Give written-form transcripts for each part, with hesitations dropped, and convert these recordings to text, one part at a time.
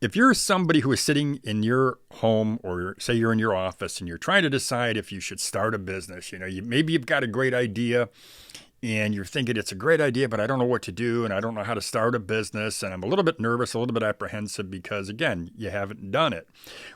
If you're somebody who is sitting in your home or say you're in your office and you're trying to decide if you should start a business, maybe you've got a great idea and you're thinking it's a great idea, but I don't know what to do and I don't know how to start a business and I'm a little bit nervous, a little bit apprehensive because, again, you haven't done it.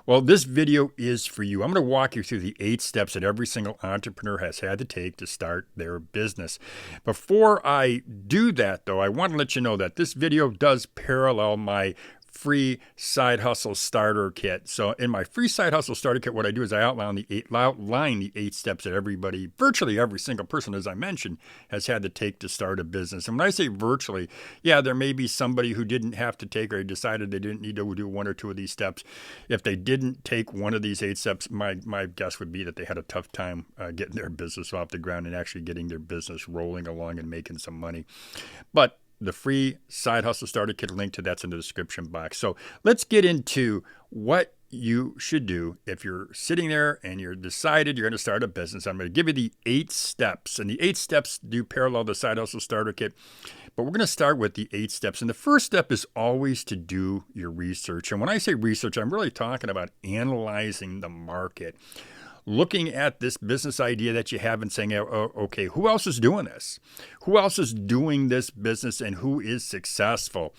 Well, this video is for you. I'm going to walk you through the 8 steps that every single entrepreneur has had to take to start their business. Before I do that, though, I want to let you know that this video does parallel my free side hustle starter kit. So in my free side hustle starter kit, what I do is I outline the 8 steps that everybody, virtually every single person, as I mentioned, has had to take to start a business. And when I say virtually, yeah, there may be somebody who didn't have to take or decided they didn't need to do 1 or 2 of these steps. If they didn't take one of these 8 steps, my guess would be that they had a tough time getting their business off the ground and actually getting their business rolling along and making some money. But the free side hustle starter kit, link to that's in the description box. So let's get into what you should do if you're sitting there and you're decided you're going to start a business. I'm going to give you the 8 steps, and the 8 steps do parallel the side hustle starter kit. But we're going to start with the 8 steps. And the first step is always to do your research. And when I say research, I'm really talking about analyzing the market. Looking at this business idea that you have and saying, oh, okay, who else is doing this? Who else is doing this business and who is successful?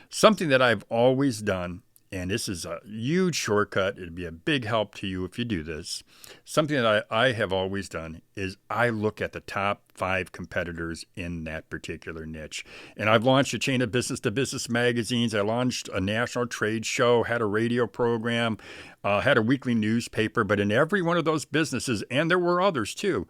Something that I've always done, and this is a huge shortcut. It'd be a big help to you if you do this. Something that I have always done is I look at the top 5 competitors in that particular niche. And I've launched a chain of business-to-business magazines. I launched a national trade show, had a radio program, had a weekly newspaper. But in every one of those businesses, and there were others too,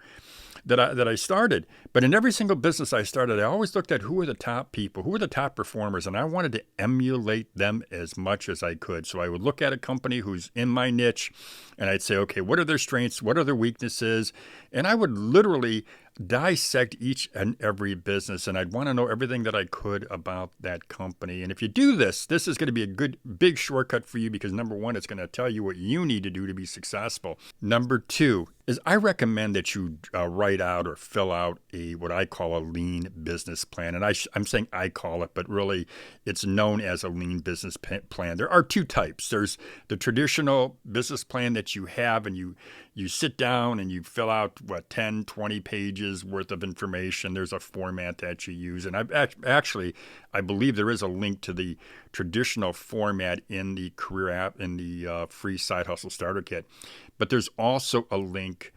that I started. But in every single business I started, I always looked at who were the top people, who were the top performers, and I wanted to emulate them as much as I could. So I would look at a company who's in my niche, and I'd say, okay, what are their strengths? What are their weaknesses? And I would literally dissect each and every business, and I'd want to know everything that I could about that company. And if you do this, this is going to be a good big shortcut for you because number 1, it's going to tell you what you need to do to be successful. Number 2 is I recommend that you write out or fill out what I call a lean business plan. And I'm saying I call it, but really it's known as a lean business plan. There are 2 types. There's the traditional business plan that you have and you sit down and you fill out 10, 20 pages worth of information. There's a format that you use. And I believe there is a link to the traditional format in the career app, in the free side hustle starter kit. But there's also a link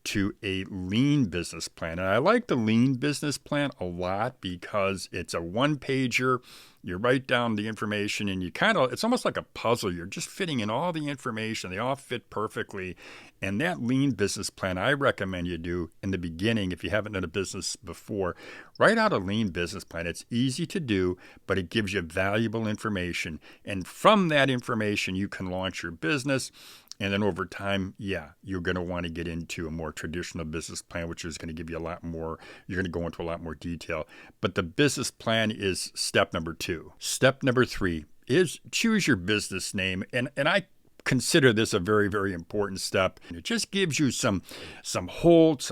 to a lean business plan. And I like the lean business plan a lot because it's a 1-pager. You write down the information and it's almost like a puzzle. You're just fitting in all the information. They all fit perfectly. And that lean business plan, I recommend you do in the beginning, if you haven't done a business before, write out a lean business plan. It's easy to do, but it gives you valuable information. And from that information, you can launch your business. And then over time, you're going to want to get into a more traditional business plan, which is going to give you a lot more. You're going to go into a lot more detail. But the business plan is step number 2. Step number 3 is choose your business name. And I consider this a very, very important step. It just gives you some hold,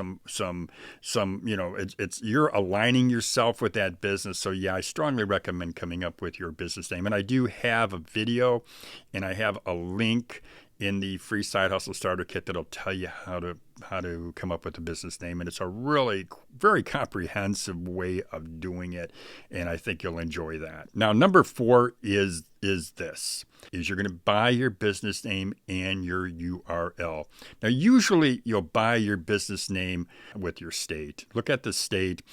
it's you're aligning yourself with that business. So I strongly recommend coming up with your business name. And I do have a video and I have a link in the free side hustle starter kit that'll tell you how to come up with a business name. And it's a really very comprehensive way of doing it. And I think you'll enjoy that. Now, number 4 is you're going to buy your business name and your URL. Now, usually you'll buy your business name with your state. Look at the state.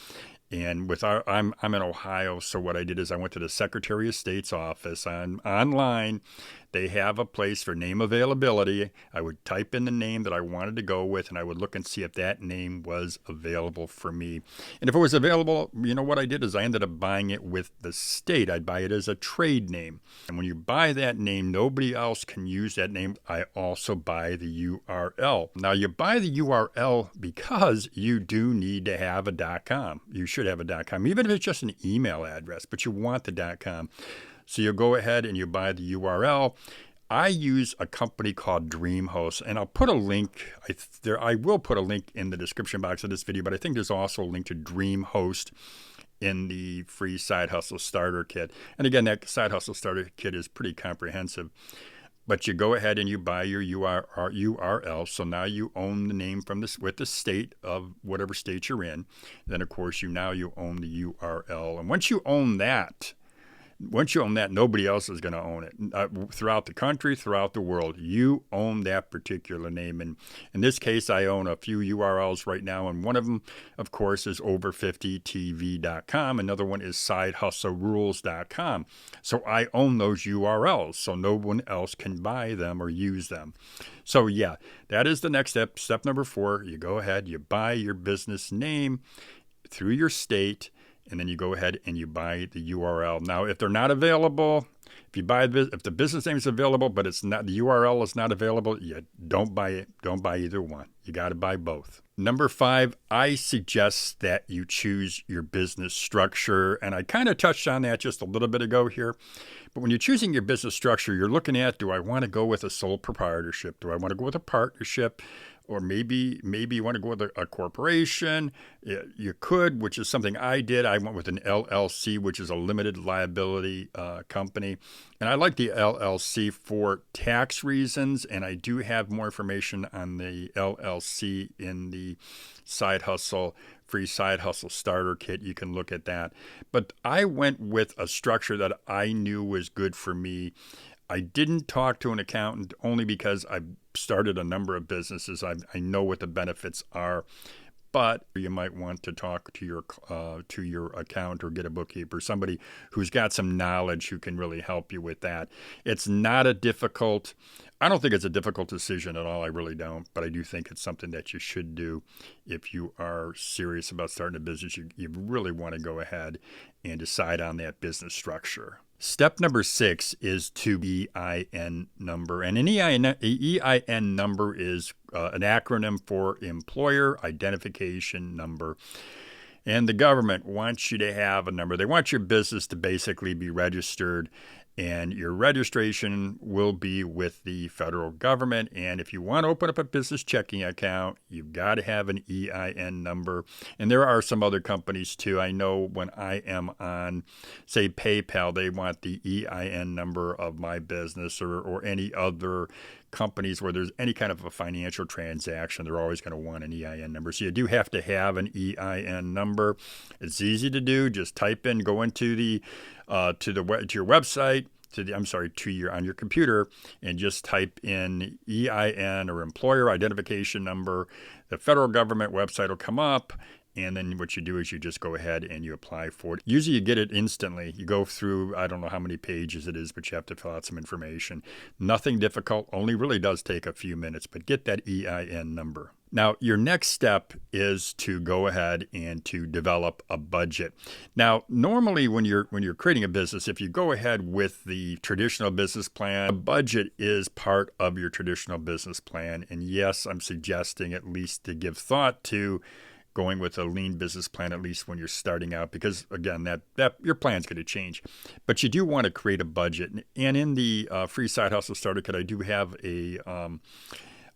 And I'm in Ohio, so what I did is I went to the Secretary of State's office online. They have a place for name availability. I would type in the name that I wanted to go with, and I would look and see if that name was available for me. And if it was available, what I did is I ended up buying it with the state. I'd buy it as a trade name. And when you buy that name, nobody else can use that name. I also buy the URL. Now, you buy the URL because you do need to have a .com. You should have a .com, even if it's just an email address, but you want the .com. So you go ahead and you buy the URL. I use a company called DreamHost, and I'll put a link. I will put a link in the description box of this video, but I think there's also a link to DreamHost in the free Side Hustle Starter Kit. And again, that Side Hustle Starter Kit is pretty comprehensive. But you go ahead and you buy your URL. So now you own the name from this with the state of whatever state you're in. Then, of course, you own the URL. And once you own that, nobody else is going to own it. Throughout the country, throughout the world, you own that particular name. And in this case, I own a few URLs right now, and one of them, of course, is over50tv.com. Another one is sidehustlerules.com. So I own those URLs, so no one else can buy them or use them. So yeah, that is the next step. Step number 4, you go ahead, you buy your business name through your state, and then you go ahead and you buy the URL. Now, if they're not available, if the business name is available, but it's not, the URL is not available, you don't buy it. Don't buy either one. You got to buy both. Number 5, I suggest that you choose your business structure. And I kind of touched on that just a little bit ago here. But when you're choosing your business structure, you're looking at, do I want to go with a sole proprietorship? Do I want to go with a partnership? Or maybe you want to go with a corporation. You could, which is something I did. I went with an LLC, which is a limited liability company. And I like the LLC for tax reasons. And I do have more information on the LLC in the free Side Hustle Starter Kit. You can look at that. But I went with a structure that I knew was good for me. I didn't talk to an accountant only because I've started a number of businesses. I know what the benefits are, but you might want to talk to your accountant or get a bookkeeper, somebody who's got some knowledge who can really help you with that. It's not I don't think it's a difficult decision at all. I really don't, but I do think it's something that you should do if you are serious about starting a business. You really want to go ahead and decide on that business structure. Step number 6 is to EIN number. And an EIN number is an acronym for Employer Identification Number. And the government wants you to have a number. They want your business to basically be registered. And your registration will be with the federal government. And if you want to open up a business checking account, you've got to have an EIN number. And there are some other companies too. I know when I am on, say, PayPal, they want the EIN number of my business or any other companies where there's any kind of a financial transaction. They're always going to want an EIN number. So you do have to have an EIN number. It's easy to do. Just type in, go into to your website, on your computer, and just type in EIN or Employer Identification Number. The federal government website will come up, and then what you do is you just go ahead and you apply for it. Usually you get it instantly. You go through, I don't know how many pages it is, but you have to fill out some information. Nothing difficult, only really does take a few minutes, but get that EIN number. Now, your next step is to go ahead and to develop a budget. Now, normally when you're creating a business, if you go ahead with the traditional business plan, a budget is part of your traditional business plan. And yes, I'm suggesting at least to give thought to going with a lean business plan, at least when you're starting out, because again, that your plan's going to change. But you do want to create a budget. And in the free Side Hustle Starter Kit, I do have a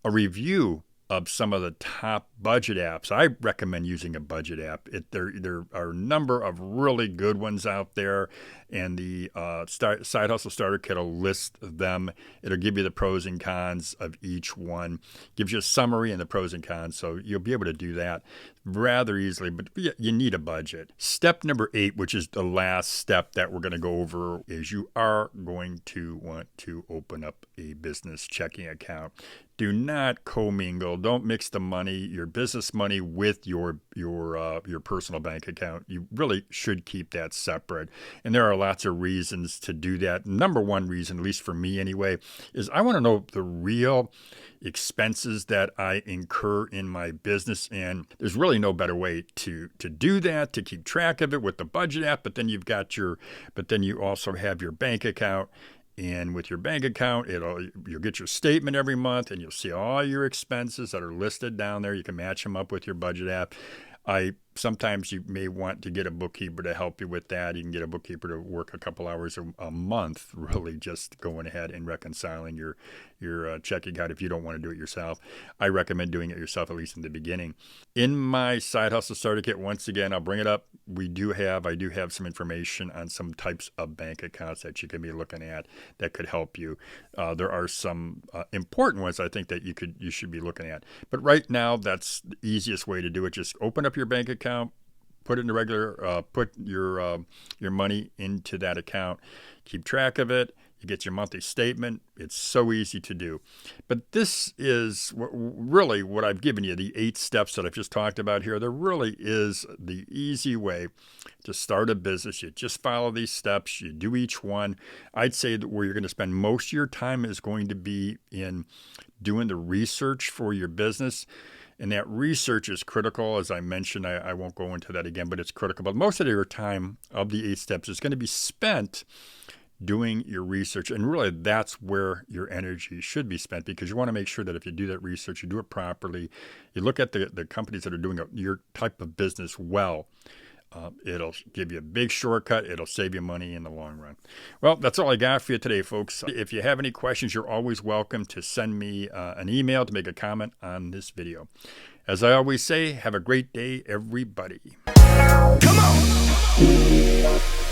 review of some of the top budget apps. I recommend using a budget app. There are a number of really good ones out there, and the Side Hustle Starter Kit will list them. It'll give you the pros and cons of each one. Gives you a summary and the pros and cons, so you'll be able to do that rather easily, but you need a budget. Step number 8, which is the last step that we're going to go over, is you are going to want to open up a business checking account. Do not commingle. Don't mix the money, your business money, with your personal bank account. You really should keep that separate. And there are lots of reasons to do that. Number one reason, at least for me anyway, is I want to know the real expenses that I incur in my business. And there's really no better way to do that, to keep track of it with the budget app. But then you also have your bank account. And with your bank account, you'll get your statement every month, and you'll see all your expenses that are listed down there. You can match them up with your budget app. I sometimes you may want to get a bookkeeper to help you with that. You can get a bookkeeper to work a couple hours a month, really just going ahead and reconciling your checking account if you don't want to do it yourself. I recommend doing it yourself, at least in the beginning. In my Side Hustle Starter Kit, once again, I'll bring it up. I do have some information on some types of bank accounts that you can be looking at that could help you. There are some important ones I think that you should be looking at. But right now, that's the easiest way to do it. Just open up your bank account, put it in the regular, put your money into that account, keep track of it. You get your monthly statement. It's so easy to do. But this is really what I've given you, the 8 steps that I've just talked about here. There really is the easy way to start a business. You just follow these steps. You do each one. I'd say that where you're going to spend most of your time is going to be in doing the research for your business. And that research is critical. As I mentioned, I won't go into that again, but it's critical. But most of your time of the 8 steps is going to be spent doing your research. And really, that's where your energy should be spent, because you want to make sure that if you do that research, you do it properly. You look at the companies that are doing your type of business well. It'll give you a big shortcut. It'll save you money in the long run. Well, that's all I got for you today, folks. If you have any questions, you're always welcome to send me an email to make a comment on this video. As I always say, have a great day, everybody. Come on!